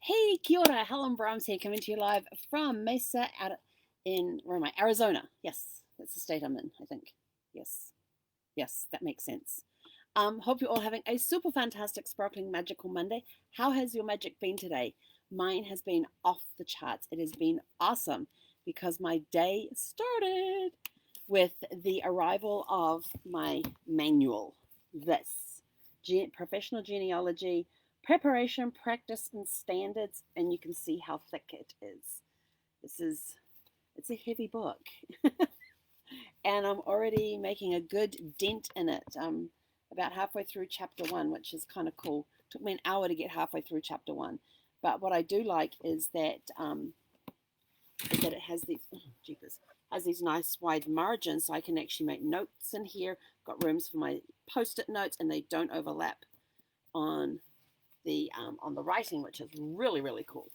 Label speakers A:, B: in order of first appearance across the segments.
A: Hey, kia ora, Helen Brahms here, coming to you live from Mesa out in, where am I? Arizona. Yes, that's the state I'm in, I think. Yes, yes, that makes sense. Hope you're all having a super fantastic, sparkling, magical Monday. How has your magic been today? Mine has been off the charts. It has been awesome because my day started with the arrival of my manual. This professional genealogy preparation, practice, and standards, and you can see how thick it is. This is it's a heavy book, and I'm already making a good dent in it. About halfway through chapter one, which is kind of cool. It took me an hour to get halfway through chapter one, but what I do like is that it has these jeepers has these nice wide margins, so I can actually make notes in here. Got rooms for my post-it notes, and they don't overlap on the writing, which is really cool.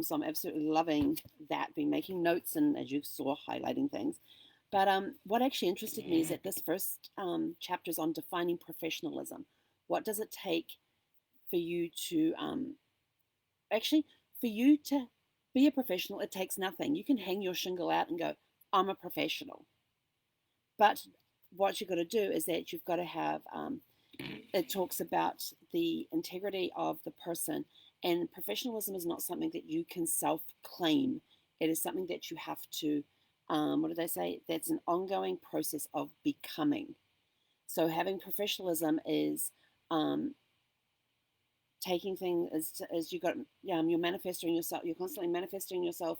A: So I'm absolutely loving that. Been making notes and, as you saw, highlighting things. But what actually interested me is that this first chapter is on defining professionalism. What does it take for you to actually for you to be a professional? It takes nothing. You can hang your shingle out and go, "I'm a professional." But what you've got to do is that you've got to have it talks about the integrity of the person, and professionalism is not something that you can self-claim. It is something that you have to what do they say, that's an ongoing process of becoming. So having professionalism is um, taking things as you got you're manifesting yourself, you're constantly manifesting yourself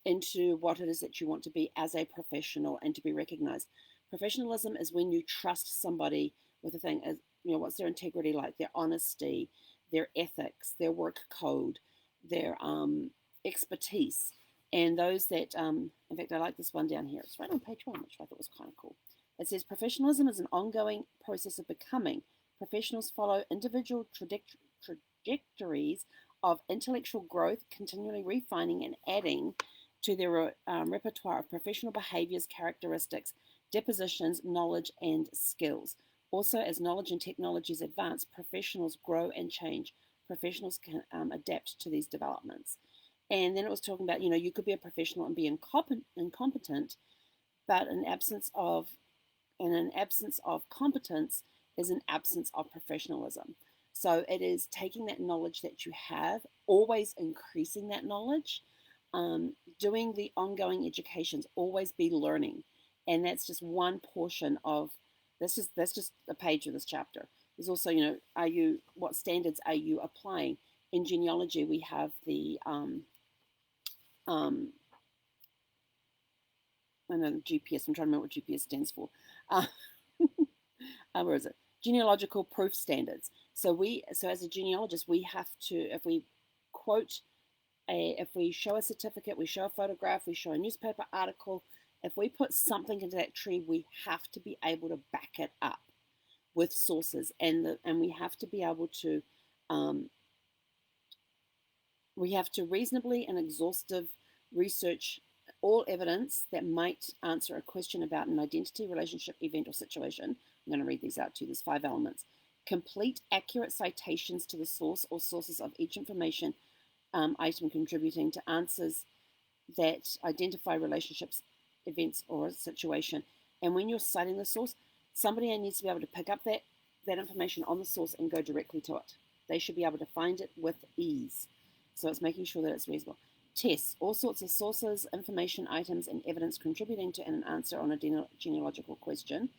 A: into what it is that you want to be as a professional and to be recognized. Professionalism is when you trust somebody with a thing, as what's their integrity like, their honesty, their ethics, their work code, their expertise. And those that in fact, I like this one down here, it's right on page one, which I thought was kind of cool. It says professionalism is an ongoing process of becoming. Professionals follow individual trajectories of intellectual growth, continually refining and adding to their repertoire of professional behaviors, characteristics, depositions, knowledge, and skills. Also, as knowledge and technologies advance, professionals grow and change. Professionals can adapt to these developments. And then it was talking about, you could be a professional and be incompetent, but an absence of competence is an absence of professionalism. So it is taking that knowledge that you have, always increasing that knowledge, doing the ongoing educations, always be learning, and that's just one portion of that's just a page of this chapter. There's also, are you what standards are you applying? In genealogy, we have the um, I know GPS. I'm trying to remember what GPS stands for. Uh, where is it? Genealogical proof standards. So as a genealogist, we have to, if we quote if we show a certificate, we show a photograph, we show a newspaper article, if we put something into that tree, we have to be able to back it up with sources, and um, we have to reasonably and exhaustive research all evidence that might answer a question about an identity, relationship, event, or situation. I'm going to read these out to you. There's 5 elements. Complete, accurate citations to the source or sources of each information item contributing to answers that identify relationships, events, or a situation. And when you're citing the source, somebody needs to be able to pick up that information on the source and go directly to it. They should be able to find it with ease. So it's making sure that it's reasonable. Tests, all sorts of sources, information, items, and evidence contributing to an answer on a genealogical question.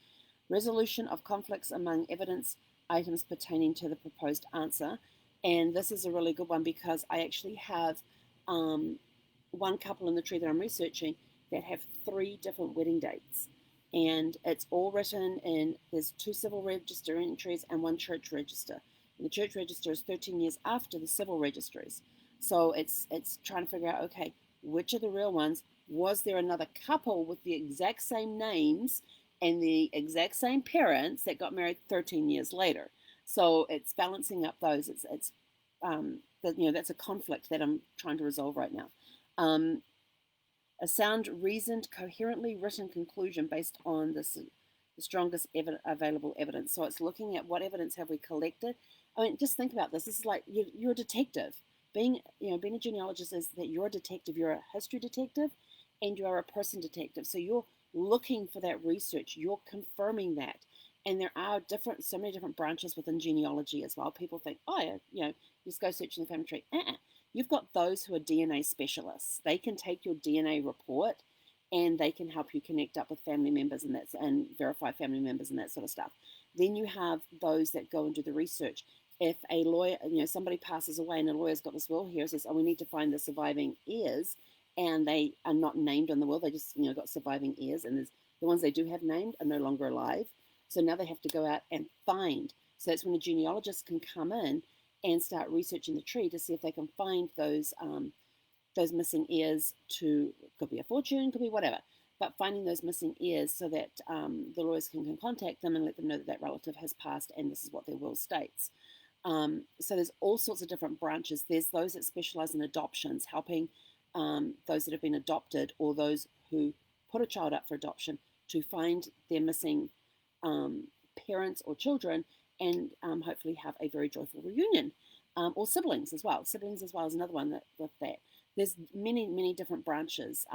A: Resolution of conflicts among evidence items pertaining to the proposed answer. And this is a really good one because I actually have one couple in the tree that I'm researching that have 3 different wedding dates. And it's all written in, there's 2 civil register entries and 1 church register. And the church register is 13 years after the civil registries. So it's trying to figure out, okay, which are the real ones? Was there another couple with the exact same names and the exact same parents that got married 13 years later? So it's balancing up those. That's a conflict that I'm trying to resolve right now. A sound, reasoned, coherently written conclusion based on the strongest available evidence. So it's looking at what evidence have we collected. I mean, just think about this. This is like you're a detective. being a genealogist is that you're a detective, you're a history detective, and you are a person detective. So you're looking for that research, you're confirming that. And there are so many different branches within genealogy as well. People think, oh, yeah, just go search in the family tree. You've got those who are DNA specialists. They can take your DNA report and they can help you connect up with family members and verify family members and that sort of stuff. Then you have those that go and do the research. If a lawyer, somebody passes away and a lawyer's got this will here, says, oh, we need to find the surviving heirs, and they are not named on the will, they just, got surviving heirs, and the ones they do have named are no longer alive. So now they have to go out and find. So that's when a genealogist can come in and start researching the tree to see if they can find those missing heirs could be a fortune, could be whatever, but finding those missing heirs so that the lawyers can contact them and let them know that that relative has passed and this is what their will states. So there's all sorts of different branches. There's those that specialize in adoptions, helping those that have been adopted or those who put a child up for adoption to find their missing parents or children and hopefully have a very joyful reunion. Or siblings as well. Siblings as well is another one with that. There's many, many different branches.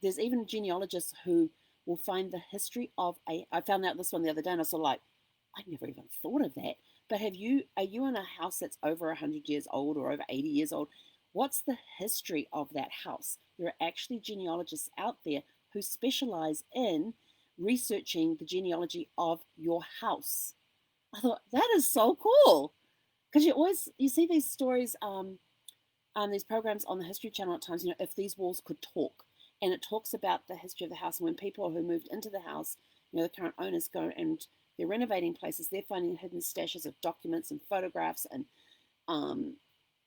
A: There's even genealogists who will find the history of I found out this one the other day and I was sort of like, I never even thought of that. But are you in a house that's over 100 years old or over 80 years old? What's the history of that house? There are actually genealogists out there who specialize in researching the genealogy of your house. I thought, that is so cool. Because you see these stories, these programs on the History Channel at times, if these walls could talk. And it talks about the history of the house. And when people who moved into the house, the current owners go and they're renovating places, they're finding hidden stashes of documents and photographs and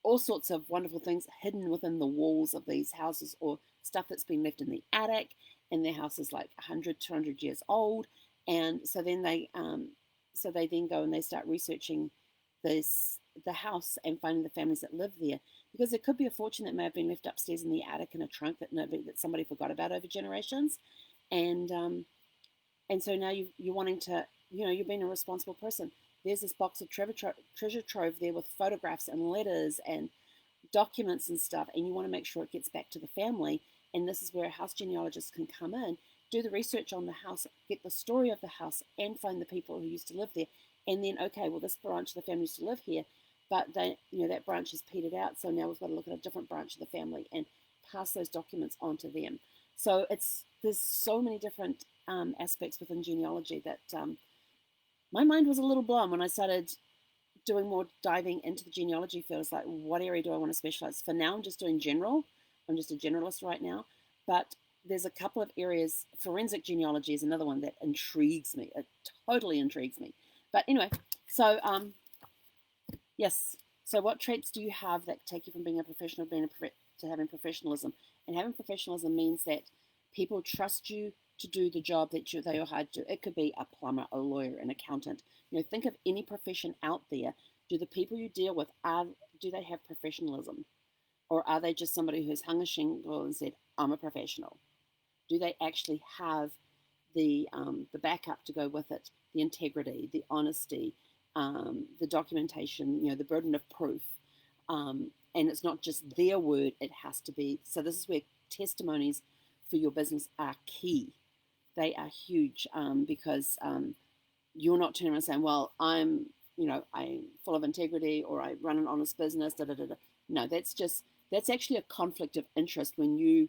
A: all sorts of wonderful things hidden within the walls of these houses or stuff that's been left in the attic. And their house is like 100, 200 years old. And so then they then go and they start researching the house and finding the families that live there, because there could be a fortune that may have been left upstairs in the attic in a trunk that somebody forgot about over generations, and so now you're wanting to, you're being a responsible person. There's this box of treasure trove there with photographs and letters and documents and stuff, and you want to make sure it gets back to the family. And this is where a house genealogist can come in, do the research on the house, get the story of the house, and find the people who used to live there. And then, okay, well, this branch of the family used to live here, but that branch is petered out. So now we've got to look at a different branch of the family and pass those documents on to them. So there's so many different aspects within genealogy that my mind was a little blown when I started doing more diving into the genealogy field. It's like, what area do I want to specialize? For now, I'm just doing general. I'm just a generalist right now. But there's a couple of areas. Forensic genealogy is another one that intrigues me. It totally intrigues me. But anyway, so yes. So what traits do you have that take you from being a professional to having professionalism? And having professionalism means that people trust you to do the job that they are hired to do. It could be a plumber, a lawyer, an accountant. Think of any profession out there. Do the people you deal with, do they have professionalism? Or are they just somebody who's hung a shingle and said, I'm a professional? Do they actually have the backup to go with it, the integrity, the honesty, the documentation, the burden of proof? And it's not just their word, it has to be. So this is where testimonies for your business are key. They are huge because you're not turning around saying, well, I'm full of integrity, or I run an honest business, da da da da. No, that's actually a conflict of interest when you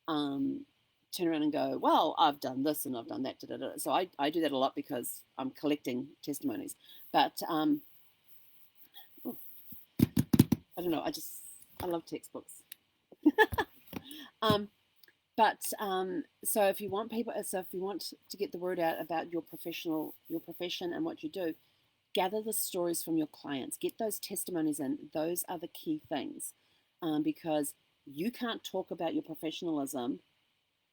A: turn around and go, well, I've done this and I've done that. Da, da, da. So I do that a lot because I'm collecting testimonies. But I don't know. I love textbooks. So if you want to get the word out about your profession and what you do, gather the stories from your clients. Get those testimonies in. Those are the key things, because you can't talk about your professionalism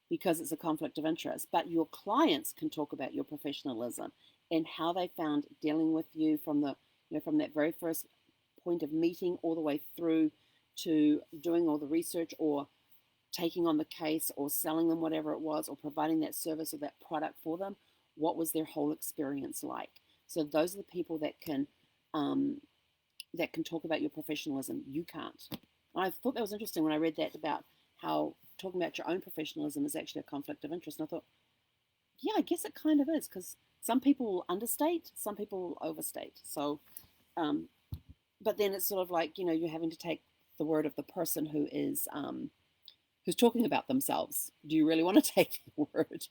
A: because it's a conflict of interest, but your clients can talk about your professionalism and how they found dealing with you from that very first point of meeting all the way through to doing all the research or taking on the case or selling them whatever it was or providing that service or that product for them. What was their whole experience like? So those are the people that can talk about your professionalism. You can't. I thought that was interesting when I read that about how talking about your own professionalism is actually a conflict of interest. And I thought, yeah, I guess it kind of is because some people will understate, some people will overstate. So, um, but then it's sort of like, you're having to take the word of the person who's talking about themselves. Do you really want to take their word?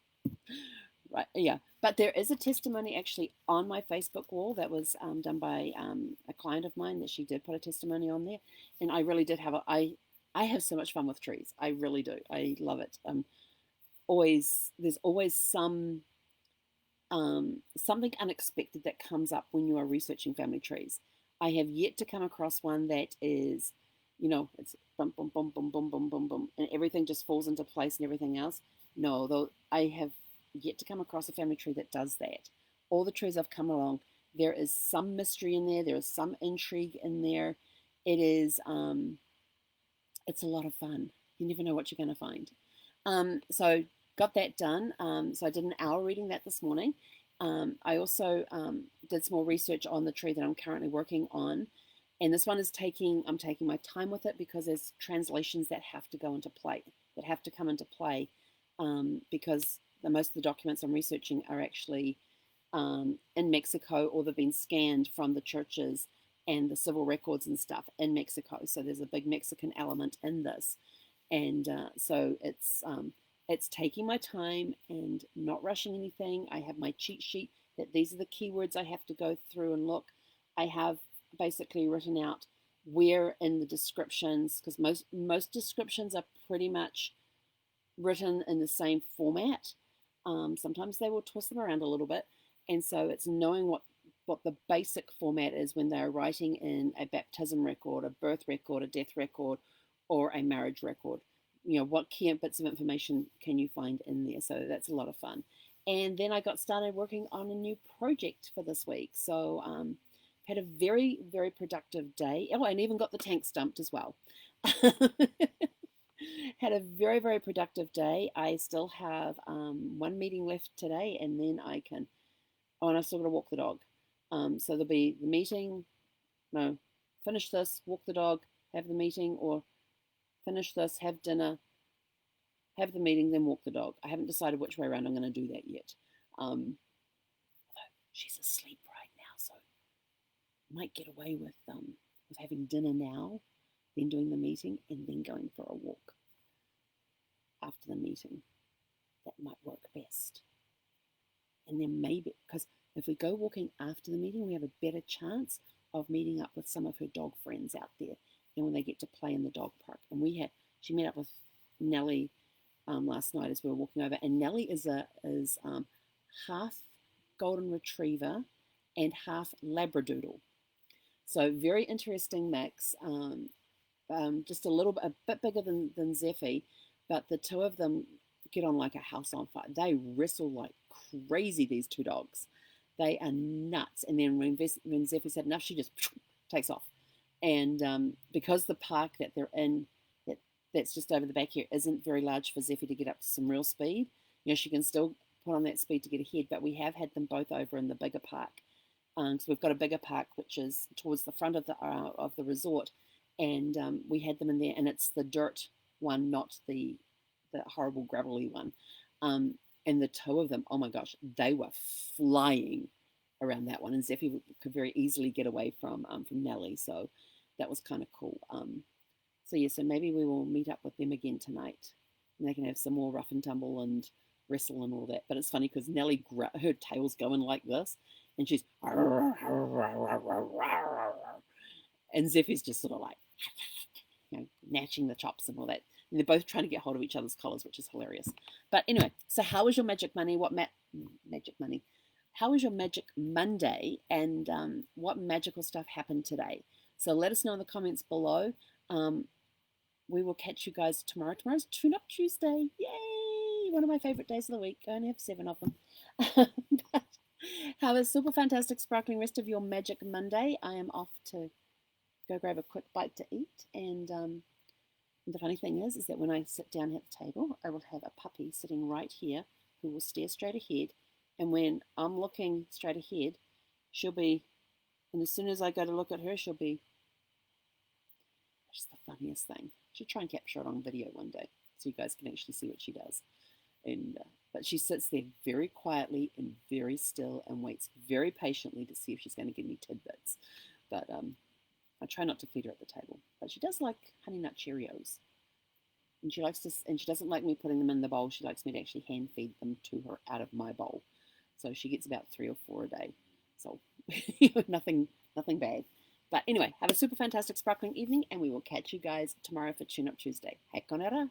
A: Right. Yeah. But there is a testimony actually on my Facebook wall that was done by a client of mine that she did put a testimony on there, and I really did have I have so much fun with trees. I really do. I love it. Always there's always something unexpected that comes up when you are researching family trees. I have yet to come across one that is, it's boom, boom, boom, boom, boom, boom, boom, boom, and everything just falls into place and everything else. No, though I have yet to come across a family tree that does that. All the trees I've come along, there is some mystery in there. There is some intrigue in there. It is, it's a lot of fun. You never know what you're going to find. So got that done. So I did an hour reading that this morning. I also did some more research on the tree that I'm currently working on. And this one I'm taking my time with it because there's translations that have to go into play, that have to come into play, because most of the documents I'm researching are actually in Mexico, or they've been scanned from the churches and the civil records and stuff in Mexico. So there's a big Mexican element in this. And so it's taking my time and not rushing anything. I have my cheat sheet that these are the keywords I have to go through and look. I have basically written out where in the descriptions, because most descriptions are pretty much written in the same format. Sometimes they will twist them around a little bit, and so it's knowing what the basic format is when they're writing in a baptism record, a birth record, a death record, or a marriage record. What key bits of information can you find in there? So that's a lot of fun. And then I got started working on a new project for this week. So had a very, very productive day. Oh, and even got the tank stumped as well. Had a very, very productive day. I still have one meeting left today, and then and I've still got to walk the dog. So there'll be the meeting, no, finish this, walk the dog, have the meeting, or finish this, have dinner, have the meeting, then walk the dog. I haven't decided which way around I'm going to do that yet. Although she's asleep right now, so I might get away with having dinner now, then doing the meeting, and then going for a walk after the meeting. That might work best. And then maybe, because if we go walking after the meeting, we have a better chance of meeting up with some of her dog friends out there, and when they get to play in the dog park. And she met up with Nellie last night as we were walking over, and Nellie is half golden retriever and half labradoodle. So very interesting mix. Just a bit bigger than Zeffy, but the two of them get on like a house on fire. They wrestle like crazy, these two dogs. They are nuts. And then when Zeffy said enough, she just takes off. And because the park that they're in, that's just over the back here, isn't very large for Zeffy to get up to some real speed. She can still put on that speed to get ahead, but we have had them both over in the bigger park. So we've got a bigger park, which is towards the front of the resort, and we had them in there, and it's the dirt one, not the horrible gravelly one. And the two of them, oh my gosh, they were flying around that one, and Zeffy could very easily get away from Nellie, so that was kind of cool. So maybe we will meet up with them again tonight, and they can have some more rough and tumble and wrestle and all that. But it's funny because Nellie, her tail's going like this, and she's and Zeffy's just sort of like gnashing the chops and all that. And they're both trying to get hold of each other's collars, which is hilarious. But anyway, so how was your magic money? Magic money? How was your magic Monday? And what magical stuff happened today? So let us know in the comments below. We will catch you guys tomorrow. Tomorrow's Tune-Up Tuesday. Yay! One of my favorite days of the week. I only have 7 of them. But have a super fantastic, sparkling rest of your magic Monday. I am off to go grab a quick bite to eat. And the funny thing is that when I sit down at the table, I will have a puppy sitting right here who will stare straight ahead. And when I'm looking straight ahead, she'll be, and as soon as I go to look at her, she'll Just the funniest thing. Should try and capture it on video one day so you guys can actually see what she does. And but she sits there very quietly and very still and waits very patiently to see if she's going to give me tidbits. But I try not to feed her at the table. But she does like Honey Nut Cheerios. And she likes to, and she doesn't like me putting them in the bowl. She likes me to actually hand feed them to her out of my bowl. So she gets about 3 or 4 a day. So nothing bad. But anyway, have a super fantastic sparkling evening, and we will catch you guys tomorrow for Tune Up Tuesday. Hei konera.